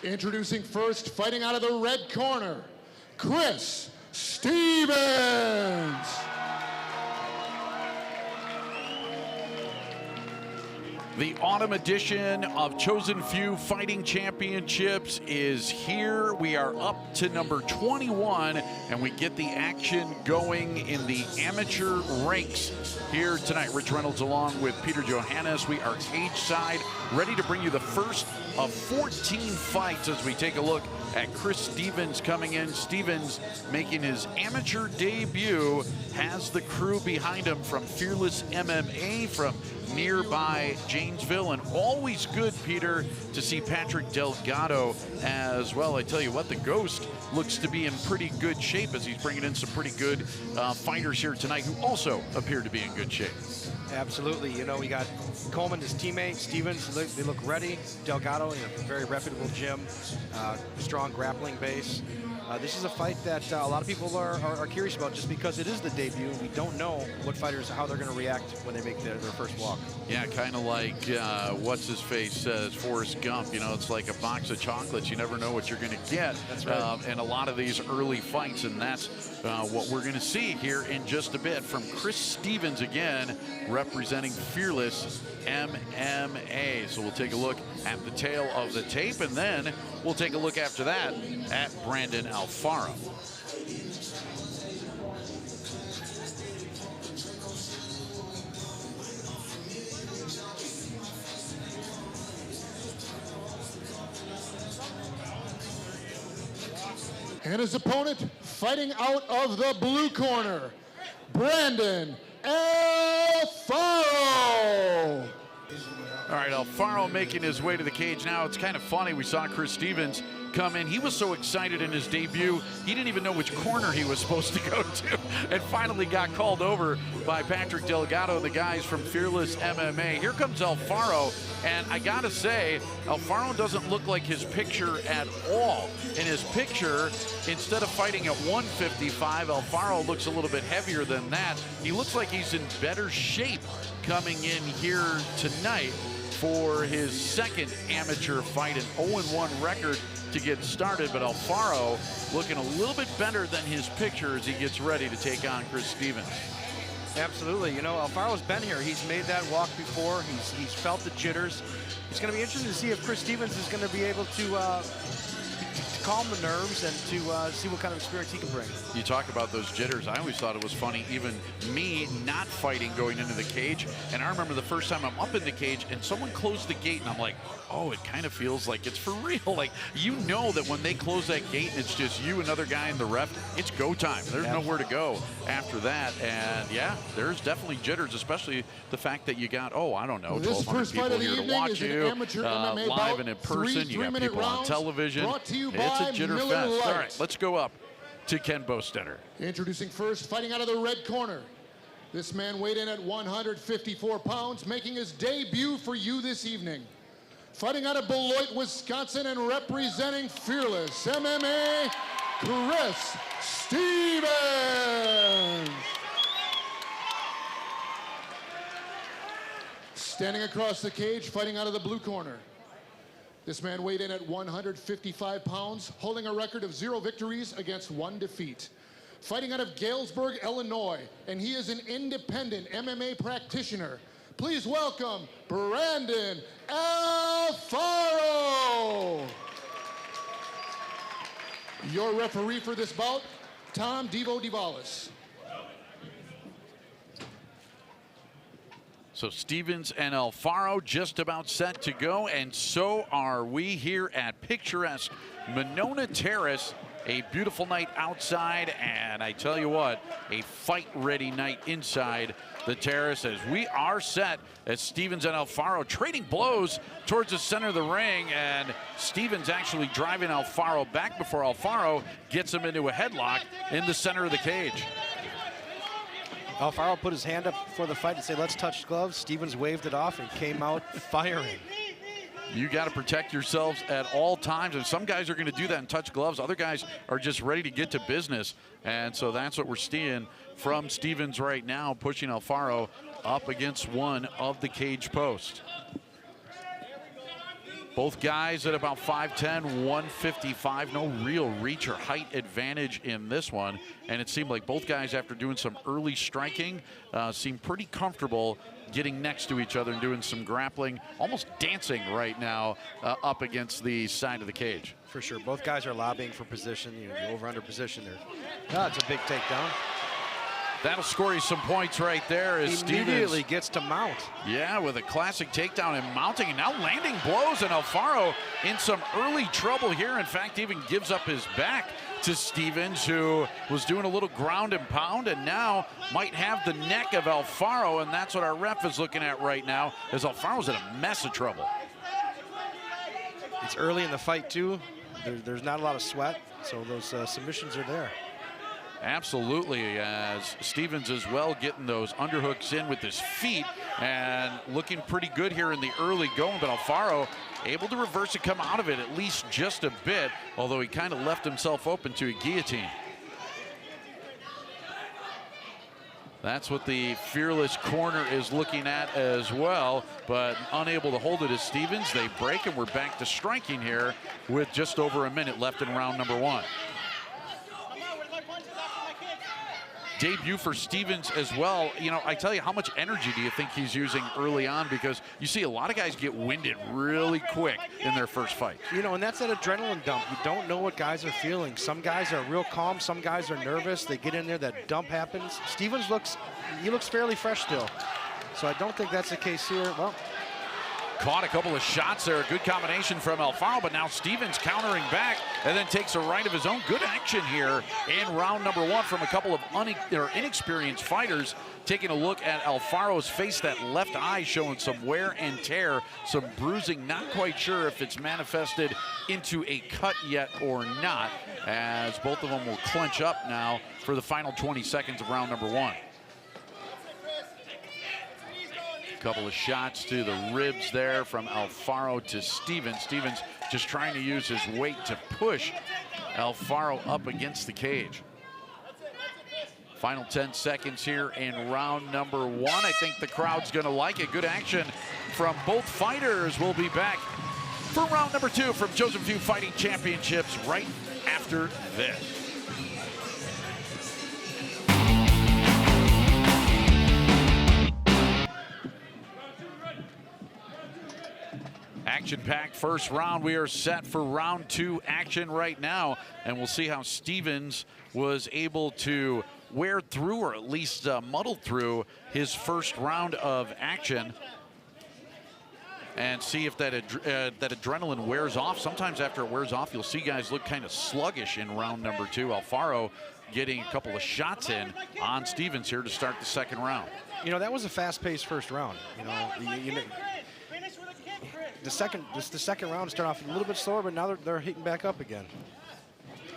Introducing first, fighting out of the red corner, Chris Stevens. The autumn edition of Chosen Few Fighting Championships is here. We are up to number 21, and we get the action going in the amateur ranks here tonight. Rich Reynolds along with Peter Johannes. We are cage side, ready to bring you the first of 14 fights as we take a look at Chris Stevens coming in. Stevens making his amateur debut, has the crew behind him from Fearless MMA from nearby Janesville, and always good, Peter, to see Patrick Delgado as well. I tell you what, the Ghost looks to be in pretty good shape as he's bringing in some pretty good fighters here tonight who also appear to be in good shape. Absolutely. You know, we got Coleman, his teammate, Stevens, they look ready. Delgado, you know, a very reputable gym, strong grappling base. This is a fight that a lot of people are curious about just because it is the debut. We don't know what fighters, how they're going to react when they make their first walk. Yeah, kind of like, what's-his-face says, Forrest Gump. You know, it's like a box of chocolates. You never know what you're going to get. That's right. In a lot of these early fights, and that's what we're going to see here in just a bit from Chris Stevens again, representing Fearless MMA. So we'll take a look at the tail of the tape, and then we'll take a look after that at Brandon Alfaro. And his opponent, fighting out of the blue corner, Brandon Alfaro. All right, Alfaro making his way to the cage now. It's kind of funny. We saw Chris Stevens come in. He was so excited in his debut, he didn't even know which corner he was supposed to go to, and finally got called over by Patrick Delgado and the guys from Fearless MMA. Here comes Alfaro, and I gotta say, Alfaro doesn't look like his picture at all. In his picture, instead of fighting at 155, Alfaro looks a little bit heavier than that. He looks like he's in better shape coming in here tonight for his second amateur fight, an 0-1 record to get started, but Alfaro looking a little bit better than his picture as he gets ready to take on Chris Stevens. Absolutely. You know, Alfaro's been here. He's made that walk before. He's felt the jitters. It's going to be interesting to see if Chris Stevens is going to be able to calm the nerves and to see what kind of experience he can bring. You talk about those jitters. I always thought it was funny, even me not fighting going into the cage. And I remember the first time I'm up in the cage and someone closed the gate and I'm like, oh, it kind of feels like it's for real. Like, you know that when they close that gate and it's just you, another guy, and the ref, it's go time. There's nowhere to go after that. And yeah, there's definitely jitters, especially the fact that you got, oh, I don't know, 1,200 people here to watch you, live and in person. You got people on television. It's a jitter fest. All right, let's go up to Ken Bostetter. Introducing first, fighting out of the red corner. This man weighed in at 154 pounds, making his debut for you this evening. Fighting out of Beloit, Wisconsin, and representing Fearless MMA, Chris Stevens. Standing across the cage, fighting out of the blue corner. This man weighed in at 155 pounds, holding a record of 0 victories against 1 defeat. Fighting out of Galesburg, Illinois, and he is an independent MMA practitioner. Please welcome Brandon Alfaro. Your referee for this bout, Tom Devo Divalis. So Stevens and Alfaro just about set to go, and so are we here at picturesque Monona Terrace. A beautiful night outside, and I tell you what, a fight-ready night inside the terrace as we are set as Stevens and Alfaro trading blows towards the center of the ring, and Stevens actually driving Alfaro back before Alfaro gets him into a headlock in the center of the cage. Alfaro put his hand up before the fight to say, let's touch gloves. Stevens waved it off and came out firing. You got to protect yourselves at all times, and some guys are going to do that and touch gloves. Other guys are just ready to get to business, and so that's what we're seeing from Stevens right now, pushing Alfaro up against one of the cage posts. Both guys at about 5'10", 155. No real reach or height advantage in this one. And it seemed like both guys, after doing some early striking, seemed pretty comfortable getting next to each other and doing some grappling, almost dancing right now up against the side of the cage. For sure. Both guys are lobbying for position, the over-under position there. Oh, it's a big takedown. That'll score you some points right there as Immediately Stevens gets to mount. Yeah, with a classic takedown and mounting, and now landing blows, and Alfaro in some early trouble here. In fact, even gives up his back to Stevens, who was doing a little ground and pound, and now might have the neck of Alfaro, and that's what our ref is looking at right now, as Alfaro's in a mess of trouble. It's early in the fight, too. There's not a lot of sweat, so those submissions are there. Absolutely, as Stevens as well getting those underhooks in with his feet and looking pretty good here in the early going, but Alfaro able to reverse and come out of it at least just a bit, although he kind of left himself open to a guillotine. That's what the fearless corner is looking at as well, but unable to hold it as Stevens. They break, and we're back to striking here with just over a minute left in round number 1. Debut for Stevens as well. You know, I tell you, how much energy do you think he's using early on? Because you see a lot of guys get winded really quick in their first fight. You know, and that's that adrenaline dump. You don't know what guys are feeling. Some guys are real calm. Some guys are nervous. They get in there, that dump happens. Stevens looks fairly fresh still. So I don't think that's the case here. Well, caught a couple of shots there. A good combination from Alfaro, but now Stevens countering back and then takes a right of his own. Good action here in round number 1 from a couple of inexperienced fighters. Taking a look at Alfaro's face, that left eye showing some wear and tear, some bruising. Not quite sure if it's manifested into a cut yet or not, as both of them will clinch up now for the final 20 seconds of round number 1. Couple of shots to the ribs there from Alfaro to Stevens. Stevens just trying to use his weight to push Alfaro up against the cage. Final 10 seconds here in round number 1. I think the crowd's gonna like it. Good action from both fighters. We'll be back for round number 2 from Chosen Few Fighting Championships right after this. Action-packed first round. We are set for round 2 action right now, and we'll see how Stevens was able to wear through, or at least muddle through, his first round of action, and see if that adrenaline wears off. Sometimes after it wears off, you'll see guys look kind of sluggish in round number 2. Alfaro getting a couple of shots in on Stevens here to start the second round. You know, that was a fast-paced first round. The second round started off a little bit slower, but now they're hitting back up again.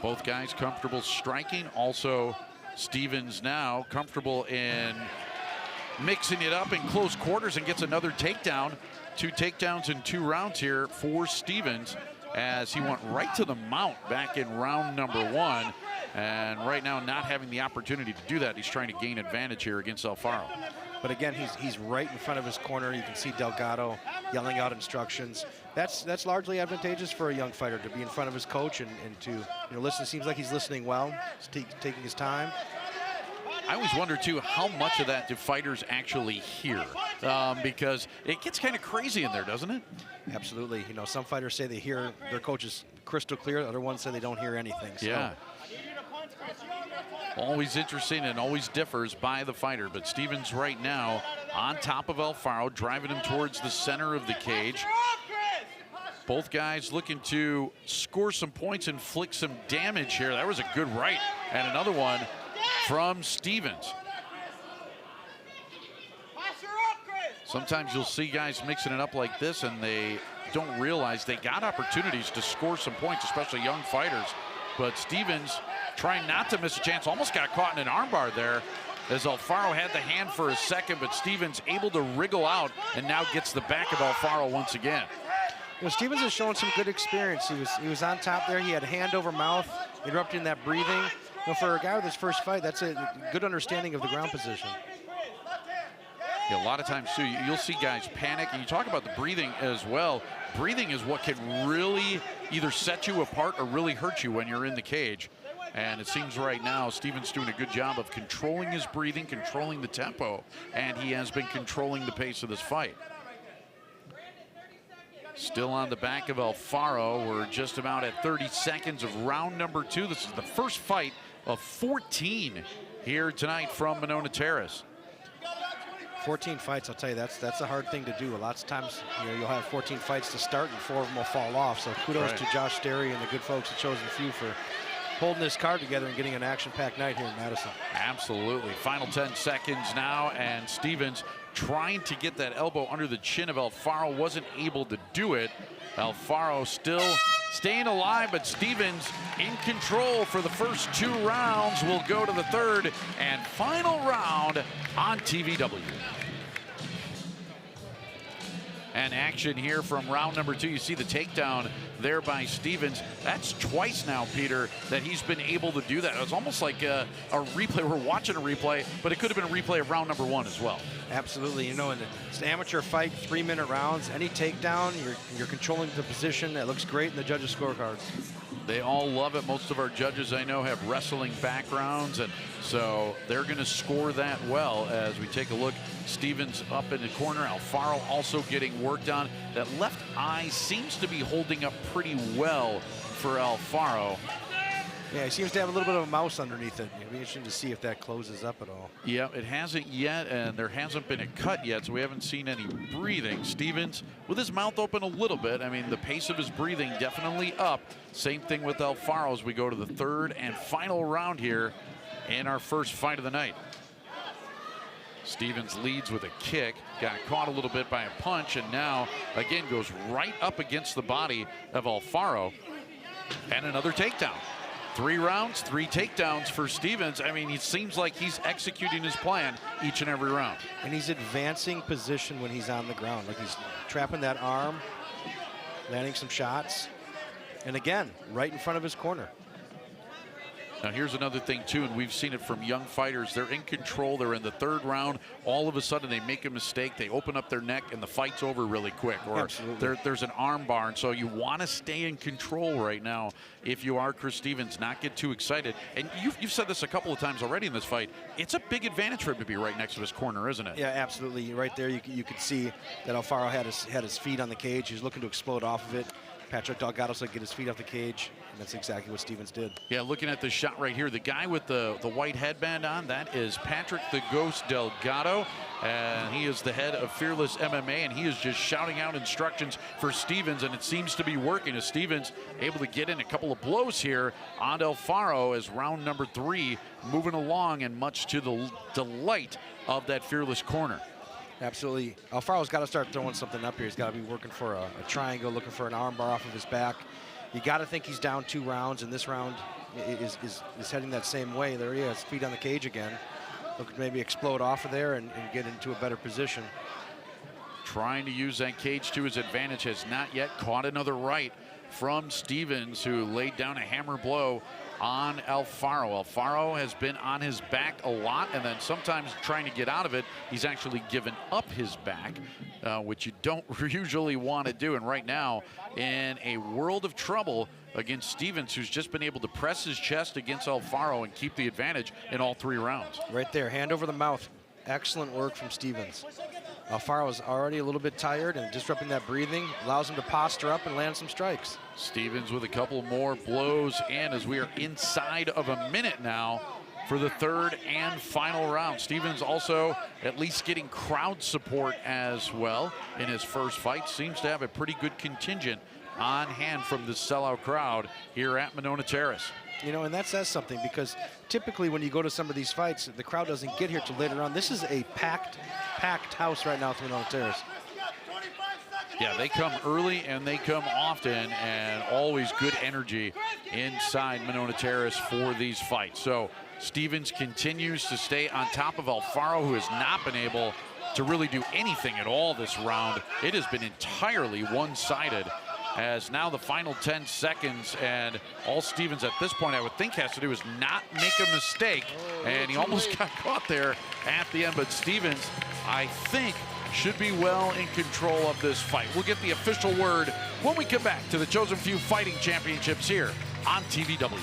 Both guys comfortable striking. Also, Stevens now comfortable in mixing it up in close quarters and gets another takedown. 2 takedowns in 2 rounds here for Stevens, as he went right to the mount back in round number 1. And right now, not having the opportunity to do that, he's trying to gain advantage here against Alfaro. But again, he's right in front of his corner. You can see Delgado yelling out instructions. That's largely advantageous for a young fighter, to be in front of his coach and to listen. Seems like he's listening well. He's taking his time. I always wonder too, how much of that do fighters actually hear? Because it gets kind of crazy in there, doesn't it? Absolutely. Some fighters say they hear their coaches crystal clear. Other ones say they don't hear anything. So. Yeah. Always interesting and always differs by the fighter, but Stevens right now on top of Alfaro, driving him towards the center of the cage. Both guys looking to score some points, inflict some damage here. That was a good right, and another one from Stevens. Sometimes you'll see guys mixing it up like this, and they don't realize they got opportunities to score some points, especially young fighters. But Stevens trying not to miss a chance, almost got caught in an armbar there, as Alfaro had the hand for a second, but Stevens able to wriggle out and now gets the back of Alfaro once again. Stevens has shown some good experience. He was on top there. He had hand over mouth, interrupting that breathing. For a guy with his first fight, that's a good understanding of the ground position. Yeah, a lot of times, too, you'll see guys panic, and you talk about the breathing as well. Breathing is what can really either set you apart or really hurt you when you're in the cage. And it seems right now Stevens doing a good job of controlling his breathing, controlling the tempo, and he has been controlling the pace of this fight. Still on the back of Alfaro. We're just about at 30 seconds of round number 2. This is the first fight of 14 here tonight from Monona Terrace. 14 fights, I'll tell you, that's a hard thing to do. Lots of times, you'll have 14 fights to start and 4 of them will fall off. So kudos to Josh Sterry and the good folks at Chosen Few for holding this card together and getting an action-packed night here in Madison. Absolutely. Final 10 seconds now, and Stevens trying to get that elbow under the chin of Alfaro, wasn't able to do it. Alfaro still staying alive, but Stevens in control for the first 2 rounds. We'll go to the third and final round on TVW. And action here from round number 2. You see the takedown there by Stevens. That's twice now, Peter, that he's been able to do that. It was almost like a replay. We're watching a replay, but it could have been a replay of round number 1 as well. Absolutely. You know, it's an amateur fight, 3-minute rounds. Any takedown, you're controlling the position. That looks great in the judges' scorecards. They all love it. Most of our judges I know have wrestling backgrounds, and so they're going to score that well. As we take a look, Stevens up in the corner, Alfaro also getting worked on. That left eye seems to be holding up pretty well for Alfaro. Yeah, he seems to have a little bit of a mouse underneath it. It'll be interesting to see if that closes up at all. Yeah, it hasn't yet, and there hasn't been a cut yet, so we haven't seen any breathing. Stevens with his mouth open a little bit. I mean, the pace of his breathing definitely up. Same thing with Alfaro as we go to the third and final round here in our first fight of the night. Stevens leads with a kick, got caught a little bit by a punch, and now again goes right up against the body of Alfaro, and another takedown. 3 rounds, 3 takedowns for Stevens. I mean, it seems like he's executing his plan each and every round. And he's advancing position when he's on the ground. Like he's trapping that arm, landing some shots. And again, right in front of his corner. Now here's another thing too, and we've seen it from young fighters. They're in control, they're in the 3rd round. All of a sudden they make a mistake, they open up their neck and the fight's over really quick. Or there's an arm bar, and so you want to stay in control right now if you are Chris Stevens, not get too excited. And you've said this a couple of times already in this fight. It's a big advantage for him to be right next to his corner, isn't it? Yeah, absolutely. Right there you could see that Alfaro had his feet on the cage. He's looking to explode off of it. Patrick Delgado said get his feet off the cage, and that's exactly what Stevens did. Yeah, looking at the shot right here, the guy with the white headband on, that is Patrick the Ghost Delgado, and he is the head of Fearless MMA, and he is just shouting out instructions for Stevens, and it seems to be working as Stevens able to get in a couple of blows here on Alfaro as round number 3 moving along, and much to the delight of that Fearless corner. Absolutely. Alfaro's got to start throwing something up here. He's got to be working for a triangle, looking for an arm bar off of his back. You got to think he's down 2 rounds, and this round is heading that same way. There he is, feet on the cage again. Looking to maybe explode off of there and get into a better position. Trying to use that cage to his advantage, has not yet caught another right from Stevens, who laid down a hammer blow on Alfaro. Alfaro has been on his back a lot, and then sometimes trying to get out of it, he's actually given up his back, which you don't usually want to do. And right now, in a world of trouble against Stevens, who's just been able to press his chest against Alfaro and keep the advantage in all 3 rounds. Right there, hand over the mouth. Excellent work from Stevens. Alfaro is already a little bit tired, and disrupting that breathing allows him to posture up and land some strikes. Stevens with a couple more blows in as we are inside of a minute now for the 3rd and final round. Stevens also at least getting crowd support as well in his first fight. Seems to have a pretty good contingent on hand from the sellout crowd here at Monona Terrace. You know, and that says something, because typically when you go to some of these fights, the crowd doesn't get here till later on. This is a packed house right now at Monona Terrace. Yeah, they come early and they come often, and always good energy inside Monona Terrace for these fights. So Stevens continues to stay on top of Alfaro, who has not been able to really do anything at all this round. It has been entirely one-sided as now the final 10 seconds, and all Stevens at this point I would think has to do is not make a mistake, and he almost got caught there at the end. But Stevens, I think, should be well in control of this fight. We'll get the official word when we come back to the Chosen Few Fighting Championships here on TVW.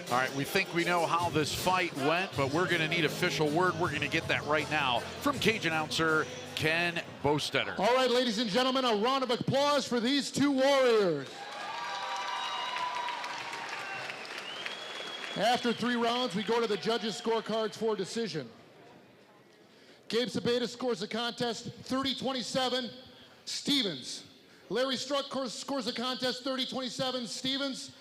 All right, we think we know how this fight went, but we're going to need official word. We're going to get that right now from cage announcer Ken Bostetter. All right, ladies and gentlemen, a round of applause for these two warriors. After 3 rounds, we go to the judges' scorecards for decision. Gabe Sabeda scores the contest 30-27, Stevens. Larry Struck scores the contest 30-27, Stevens.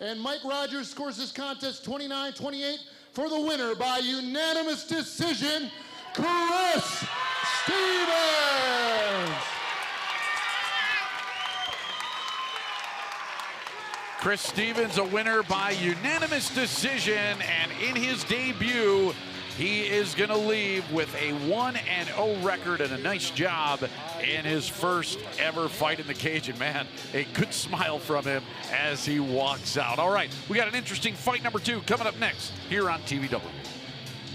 And Mike Rogers scores this contest 29-28 for the winner by unanimous decision, Chris Stevens. Chris Stevens, a winner by unanimous decision, and in his debut, he is going to leave with a 1-0 record and a nice job in his first ever fight in the cage. And man, a good smile from him as he walks out. All right, we got an interesting fight number 2 coming up next here on TVW.